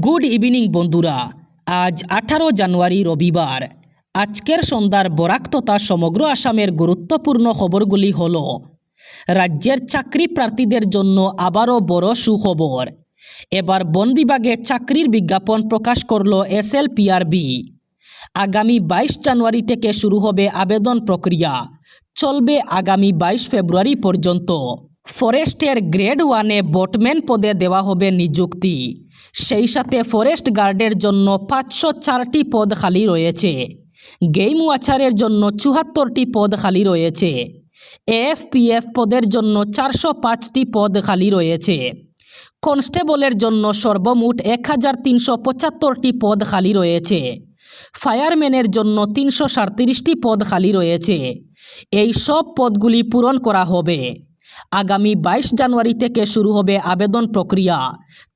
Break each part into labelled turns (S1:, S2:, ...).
S1: Good evening বন্ধুরা। আজ 18 জানুয়ারি রবিবার। আজকের সন্ধ্যার বরাক তথা সমগ্র আসামের গুরুত্বপূর্ণ খবরগুলি হল: রাজ্যের চাকরি প্রার্থীদের জন্য আবারও বড় সুখবর। এবার বন বিভাগে চাকরির বিজ্ঞাপন প্রকাশ করল এসএলপিআরবি। আগামী 22 জানুয়ারি থেকে শুরু হবে আবেদন প্রক্রিয়া, চলবে আগামী 22 ফেব্রুয়ারি পর্যন্ত। ফরেস্টের গ্রেড 1-এ বোটম্যান পদে দেওয়া হবে নিযুক্তি। সেই সাথে ফরেস্ট গার্ডের জন্য 504টি পদ খালি রয়েছে। গেম ওয়াচারের জন্য 74টি পদ খালি রয়েছে। এএফপিএফ পদের জন্য 405টি পদ খালি রয়েছে। কনস্টেবলের জন্য সর্বমোট 1375টি পদ খালি রয়েছে। ফায়ারম্যানের জন্য 337টি পদ খালি রয়েছে। এই সব পদগুলি পূরণ করা হবে। আগামী 22 জানুয়ারি থেকে শুরু হবে আবেদন প্রক্রিয়া,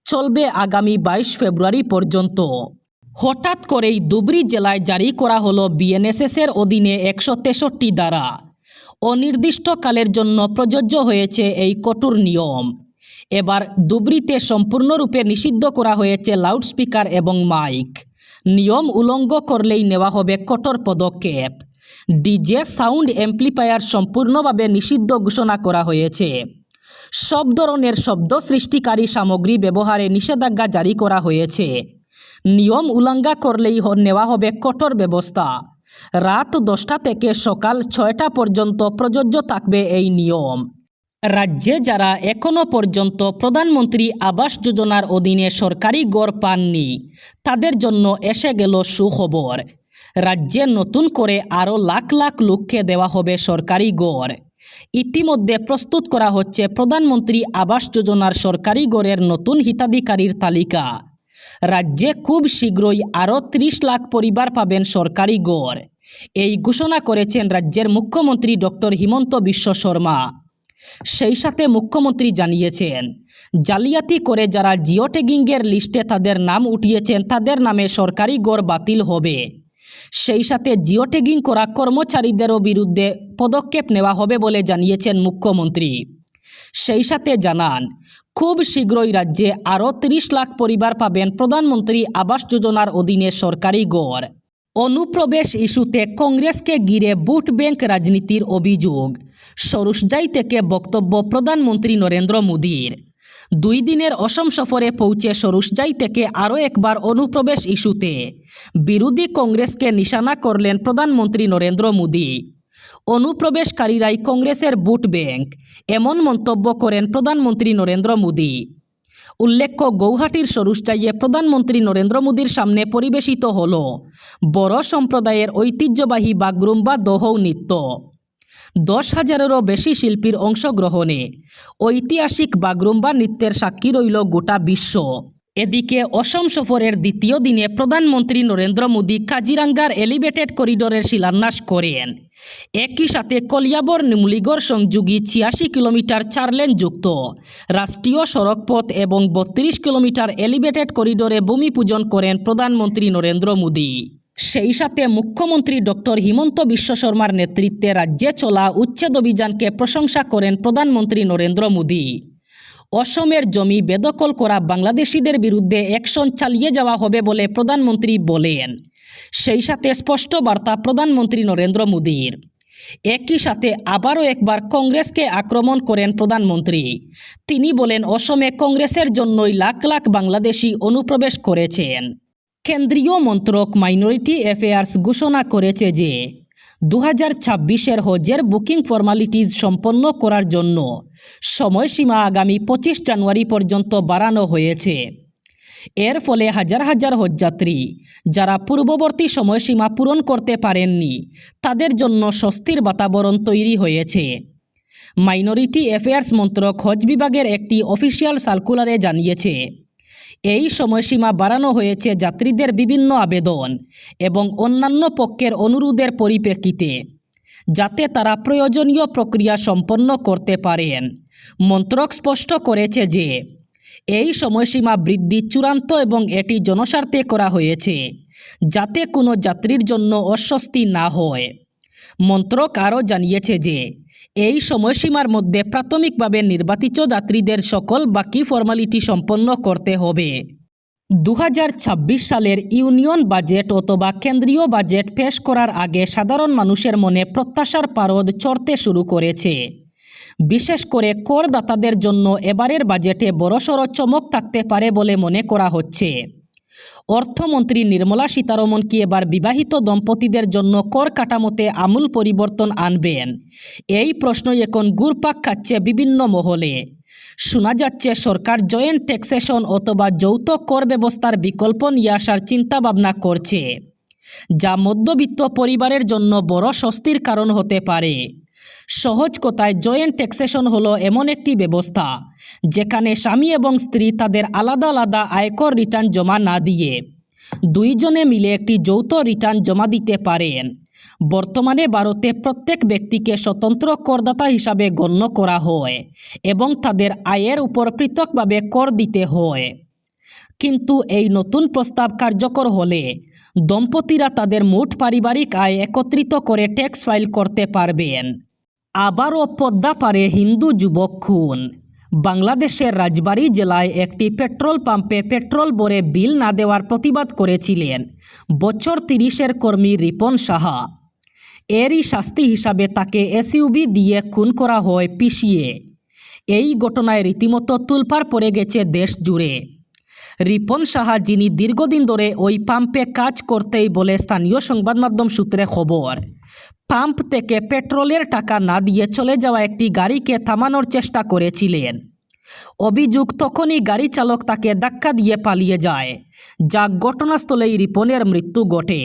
S1: চলবে আগামী 22 ফেব্রুয়ারি পর্যন্ত। হঠাৎ করেই ধুবড়ী জেলায় জারি করা হলো বিএনএসএসের অধীনে 163 ধারা। অনির্দিষ্টকালের জন্য প্রযোজ্য হয়েছে এই কঠোর নিয়ম। এবার ধুবড়ীতে সম্পূর্ণরূপে নিষিদ্ধ করা হয়েছে লাউডস্পিকার এবং মাইক। নিয়ম উল্লঙ্ঘন করলেই নেওয়া হবে কঠোর পদক্ষেপ। ডিজে সাউন্ড অ্যাম্প্লিফায়ার সম্পূর্ণভাবে নিষিদ্ধ ঘোষণা করা হয়েছে। সব ধরনের শব্দ সৃষ্টিকারী সামগ্রী ব্যবহারে নিষেধাজ্ঞা জারি করা হয়েছে। নিয়ম উল্লঙ্ঘন করলেই নেওয়া হবে কঠোর ব্যবস্থা। রাত 10টা থেকে সকাল 6টা পর্যন্ত প্রযোজ্য থাকবে এই নিয়ম। রাজ্যে যারা এখনও পর্যন্ত প্রধানমন্ত্রী আবাস যোজনার অধীনে সরকারি ঘর পাননি, তাদের জন্য এসে গেল সুখবর। রাজ্যে নতুন করে আরও লাখ লাখ লোককে দেওয়া হবে সরকারি ঘর। ইতিমধ্যে প্রস্তুত করা হচ্ছে প্রধানমন্ত্রী আবাস যোজনার সরকারি ঘরের নতুন হিতাধিকারীর তালিকা। রাজ্যে খুব শীঘ্রই আরও 30 লাখ পরিবার পাবেন সরকারি ঘর। এই ঘোষণা করেছেন রাজ্যের মুখ্যমন্ত্রী ডক্টর হিমন্ত বিশ্ব শর্মা। সেই সাথে মুখ্যমন্ত্রী জানিয়েছেন, জালিয়াতি করে যারা জিও ট্যাগিংয়ের লিস্টে তাদের নাম উঠিয়েছেন তাদের নামে সরকারি ঘর বাতিল হবে। সেই সাথে জিও ট্যাগিং করা কর্মচারীদেরও বিরুদ্ধে পদক্ষেপ নেওয়া হবে বলে জানিয়েছেন মুখ্যমন্ত্রী। সেই সাথে জানান, খুব শীঘ্রই রাজ্যে আরও 30 লাখ পরিবার পাবেন প্রধানমন্ত্রী আবাস যোজনার অধীনে সরকারি ঘর। অনুপ্রবেশ ইস্যুতে কংগ্রেসকে ঘিরে ভোট ব্যাংক রাজনীতির অভিযোগ। সরুসজাই থেকে বক্তব্য প্রধানমন্ত্রী নরেন্দ্র মোদীর। 2 দিনের অসম সফরে পৌঁছে সরুসজাই থেকে আরও একবার অনুপ্রবেশ ইস্যুতে বিরোধী কংগ্রেসকে নিশানা করলেন প্রধানমন্ত্রী নরেন্দ্র মোদী। অনুপ্রবেশকারীরাই কংগ্রেসের ভোট ব্যাংক, এমন মন্তব্য করেন প্রধানমন্ত্রী নরেন্দ্র মোদী। উল্লেখ্য, গৌহাটির সরুসজাইয়ে প্রধানমন্ত্রী নরেন্দ্র মোদীর সামনে পরিবেশিত হল বড় সম্প্রদায়ের ঐতিহ্যবাহী বাগরুম্বা দোহৌ নৃত্য। 10,000-এরও বেশি শিল্পীর অংশগ্রহণে ঐতিহাসিক বাগরুম্বা নৃত্যের সাক্ষী রইল গোটা বিশ্ব। এদিকে অসম সফরের দ্বিতীয় দিনে প্রধানমন্ত্রী নরেন্দ্র মোদী কাজিরাঙ্গার এলিভেটেড করিডোরের শিলান্যাস করেন। একই সাথে কলিয়াবর নুমলীগড় সংযোগী 86 কিলোমিটার 4 লেন যুক্ত রাষ্ট্রীয় সড়কপথ এবং 32 কিলোমিটার এলিভেটেড করিডোরে ভূমি পূজন করেন প্রধানমন্ত্রী নরেন্দ্র মোদী। সেই সাথে মুখ্যমন্ত্রী ডক্টর হিমন্ত বিশ্ব শর্মার নেতৃত্বে রাজ্যে চলা উচ্ছেদ অভিযানকে প্রশংসা করেন প্রধানমন্ত্রী নরেন্দ্র মোদী। অসমের জমি বেদখল করা বাংলাদেশিদের বিরুদ্ধে অ্যাকশন চালিয়ে যাওয়া হবে বলে প্রধানমন্ত্রী বলেন। সেই সাথে স্পষ্ট বার্তা প্রধানমন্ত্রী নরেন্দ্র মোদীর। একই সাথে আবারও একবার কংগ্রেসকে আক্রমণ করেন প্রধানমন্ত্রী। তিনি বলেন, অসমে কংগ্রেসের জন্যই লাখ লাখ বাংলাদেশি অনুপ্রবেশ করেছেন। কেন্দ্রীয় মন্ত্রক মাইনরিটি অ্যাফেয়ার্স ঘোষণা করেছে যে 2026-এর হজের বুকিং ফর্মালিটিজ সম্পন্ন করার জন্য সময়সীমা আগামী 25 জানুয়ারি পর্যন্ত বাড়ানো হয়েছে। এর ফলে হাজার হাজার হজযাত্রী যারা পূর্ববর্তী সময়সীমা পূরণ করতে পারেননি, তাদের জন্য স্বস্তির বাতাবরণ তৈরি হয়েছে। মাইনরিটি অ্যাফেয়ার্স মন্ত্রক হজ বিভাগের একটি অফিসিয়াল সার্কুলারে জানিয়েছে, এই সময়সীমা বাড়ানো হয়েছে যাত্রীদের বিভিন্ন আবেদন এবং অন্যান্য পক্ষের অনুরোধের পরিপ্রেক্ষিতে, যাতে তারা প্রয়োজনীয় প্রক্রিয়া সম্পন্ন করতে পারেন। মন্ত্রক স্পষ্ট করেছে যে এই সময়সীমা বৃদ্ধি চূড়ান্ত এবং এটি জনস্বার্থে করা হয়েছে, যাতে কোনো যাত্রীর জন্য অস্বস্তি না হয়। মন্ত্রক আরও জানিয়েছে যে এই সময়সীমার মধ্যে প্রাথমিকভাবে নির্বাচিত যাত্রীদের সকল বাকি ফর্মালিটি সম্পন্ন করতে হবে। 2026 সালের ইউনিয়ন বাজেট অথবা কেন্দ্রীয় বাজেট পেশ করার আগে সাধারণ মানুষের মনে প্রত্যাশার পারদ চড়তে শুরু করেছে। বিশেষ করে করদাতাদের জন্য এবারের বাজেটে বড়সড় চমক থাকতে পারে বলে মনে করা হচ্ছে। অর্থমন্ত্রী নির্মলা সীতারমণ কি এবার বিবাহিত দম্পতিদের জন্য কর কাঠামোতে আমূল পরিবর্তন আনবেন? এই প্রশ্নই এখন ঘুরপাক খাচ্ছে বিভিন্ন মহলে। শোনা যাচ্ছে সরকার জয়েন্ট ট্যাক্সেশন অথবা যৌথ কর ব্যবস্থার বিকল্প নিয়ে আসার চিন্তাভাবনা করছে, যা মধ্যবিত্ত পরিবারের জন্য বড় স্বস্তির কারণ হতে পারে। সহজ কথায় জয়েন্ট ট্যাক্সেশন হলো এমন একটি ব্যবস্থা যেখানে স্বামী এবং স্ত্রী তাদের আলাদা আলাদা আয়কর রিটার্ন জমা না দিয়ে দুইজনে মিলে একটি যৌথ রিটার্ন জমা দিতে পারেন। বর্তমানে ভারতে প্রত্যেক ব্যক্তিকে স্বতন্ত্র করদাতা হিসাবে গণ্য করা হয় এবং তাদের আয়ের উপর পৃথকভাবে কর দিতে হয়। কিন্তু এই নতুন প্রস্তাব কার্যকর হলে দম্পতিরা তাদের মোট পারিবারিক আয় একত্রিত করে ট্যাক্স ফাইল করতে পারবেন। আবারও পদ্মা পারে হিন্দু যুবক খুন। বাংলাদেশের রাজবাড়ী জেলায় একটি পেট্রোল পাম্পে পেট্রোল ভরে বিল না দেওয়ার প্রতিবাদ করেছিলেন বছর 30-এর কর্মী রিপন সাহা। এরই শাস্তি হিসাবে তাকে এসইউবি দিয়ে খুন করা হয় পিষিয়ে। এই ঘটনায় রীতিমতো তোলপাড় পড়ে গেছে দেশ জুড়ে। রিপন সাহা, যিনি দীর্ঘদিন ধরে ওই পাম্পে কাজ করতেই বলে স্থানীয় সংবাদ মাধ্যম সূত্রে খবর, পাম্প থেকে পেট্রোলের টাকা না দিয়ে চলে যাওয়া একটি গাড়িকে থামানোর চেষ্টা করেছিলেন। অভিযোগ, তখনই গাড়ি চালক তাকে ধাক্কা দিয়ে পালিয়ে যায়, যা ঘটনাস্থলেই রিপনের মৃত্যু ঘটে।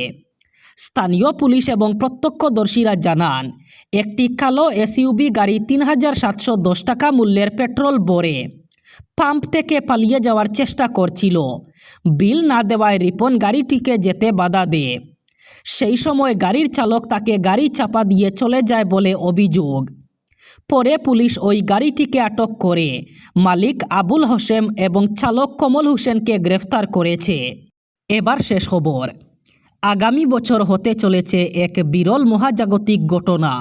S1: স্থানীয় পুলিশ এবং প্রত্যক্ষদর্শীরা জানান, একটি কালো এসইউবি গাড়ি 3710 টাকা মূল্যের পেট্রোল ভরে পাম্প থেকে পালিয়ে যাওয়ার চেষ্টা করছিল। বিল না দেওয়ায় রিপন গাড়িটিকে যেতে বাধা দেয়। সেই সময় গাড়ির চালক তাকে গাড়ি চাপা দিয়ে চলে যায় বলে অভিযোগ। পরে পুলিশ ওই গাড়িটিকে আটক করে মালিক আবুল হোসেন এবং চালক কমল হোসেনকে গ্রেফতার করেছে। এবার শেষ খবর। আগামী বছর হতে চলেছে এক বিরল মহাজাগতিক ঘটনা।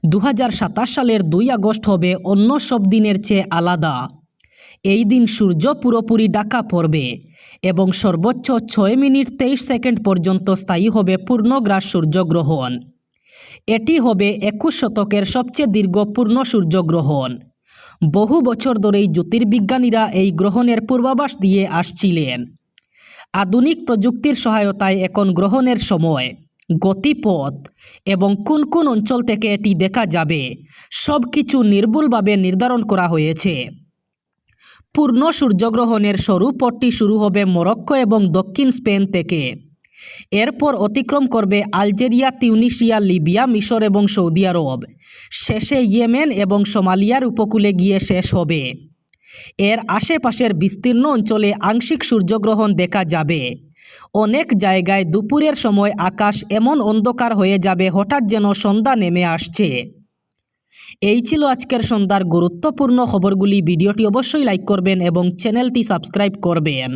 S1: 2027 সালের 2 আগস্ট হবে অন্য সব দিনের চেয়ে আলাদা। এই দিন সূর্য পুরোপুরি ঢাকা পড়বে এবং সর্বোচ্চ 6 মিনিট 23 সেকেন্ড পর্যন্ত স্থায়ী হবে পূর্ণগ্রাস সূর্যগ্রহণ। এটি হবে 21 শতকের সবচেয়ে দীর্ঘ পূর্ণ সূর্যগ্রহণ। বহু বছর ধরেই জ্যোতির্বিজ্ঞানীরা এই গ্রহণের পূর্বাভাস দিয়ে আসছিলেন। আধুনিক প্রযুক্তির সহায়তায় এখন গ্রহণের সময়, গতিপথ এবং কোন কোন অঞ্চল থেকে এটি দেখা যাবে সব কিছু নির্ভুলভাবে নির্ধারণ করা হয়েছে। পূর্ণ সূর্যগ্রহণের সরু পথটি শুরু হবে মরক্কো এবং দক্ষিণ স্পেন থেকে। এরপর অতিক্রম করবে আলজেরিয়া, তিউনিসিয়া, লিবিয়া, মিশর এবং সৌদি আরব। শেষে ইয়েমেন এবং সোমালিয়ার উপকূলে গিয়ে শেষ হবে। এর আশেপাশের বিস্তীর্ণ অঞ্চলে আংশিক সূর্যগ্রহণ দেখা যাবে। অনেক জায়গায় দুপুরের সময় আকাশ এমন অন্ধকার হয়ে যাবে হঠাৎ যেন সন্ধ্যা নেমে আসছে। এই ছিল আজকের সন্ধ্যার গুরুত্বপূর্ণ খবরগুলি। ভিডিওটি অবশ্যই লাইক করবেন এবং চ্যানেলটি সাবস্ক্রাইব করবেন।